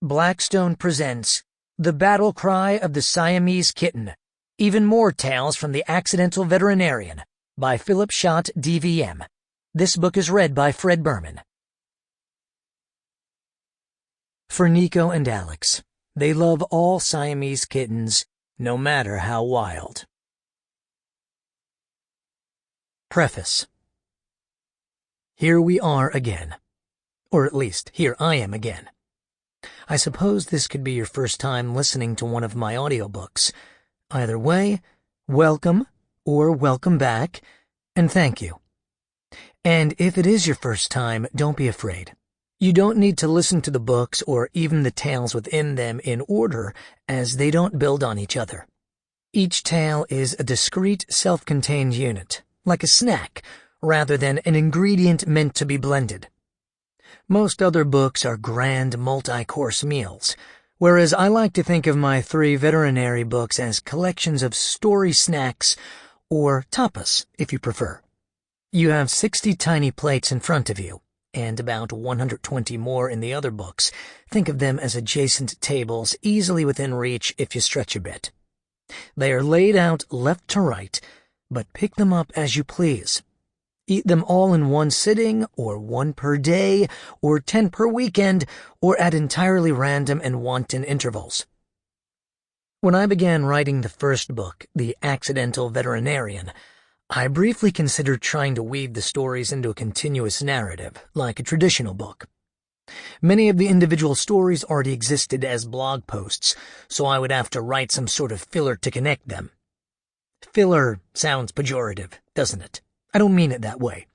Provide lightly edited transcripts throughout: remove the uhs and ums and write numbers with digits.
Blackstone presents The Battle Cry of the Siamese Kitten, Even More Tales from the Accidental Veterinarian by Philipp Schott, DVM. This book is read by Berman. For Nico and Alex, they love all Siamese kittens, no matter how wild. Preface. Here we are again. Or at least, here I am again. I suppose this could be your first time listening to one of my audiobooks. Either way, welcome or welcome back, and thank you. And if it is your first time, don't be afraid. You don't need to listen to the books or even the tales within them in order, as they don't build on each other. Each tale is a discrete, self-contained unit, like a snack, rather than an ingredient meant to be blended. Most other books are grand multi-course meals, whereas I like to think of my 3 veterinary books as collections of story snacks, or tapas, if you prefer. You have 60 tiny plates in front of you, and about 120 more in the other books. Think of them as adjacent tables, easily within reach if you stretch a bit. They are laid out left to right, but pick them up as you please. Eat them all in one sitting, or 1 per day, or 10 per weekend, or at entirely random and wanton intervals. When I began writing the first book, The Accidental Veterinarian, I briefly considered trying to weave the stories into a continuous narrative, like a traditional book. Many of the individual stories already existed as blog posts, so I would have to write some sort of filler to connect them. Filler sounds pejorative, doesn't it? I don't mean it that way.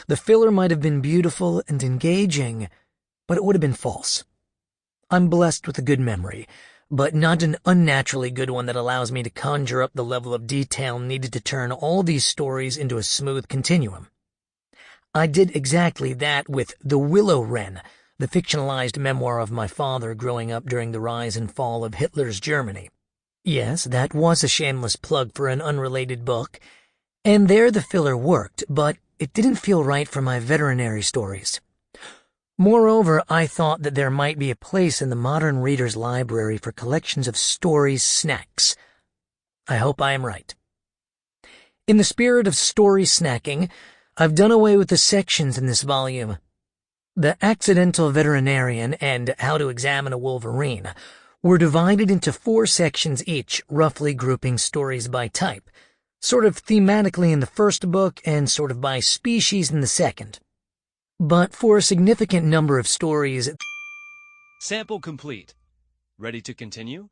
The filler might have been beautiful and engaging, but it would have been false. I'm blessed with a good memory, but not an unnaturally good one that allows me to conjure up the level of detail needed to turn all these stories into a smooth continuum. I did exactly that with The Willow Wren, the fictionalized memoir of my father growing up during the rise and fall of Hitler's Germany. Yes, that was a shameless plug for an unrelated book. And there the filler worked, but it didn't feel right for my veterinary stories. Moreover, I thought that there might be a place in the modern reader's library for collections of story snacks. I hope I am right. In the spirit of story snacking, I've done away with the sections in this volume. The Accidental Veterinarian and How to Examine a Wolverine were divided into 4 sections each, roughly grouping stories by type, sort of thematically in the first book and sort of by species in the second. But for a significant number of stories... Sample complete. Ready to continue?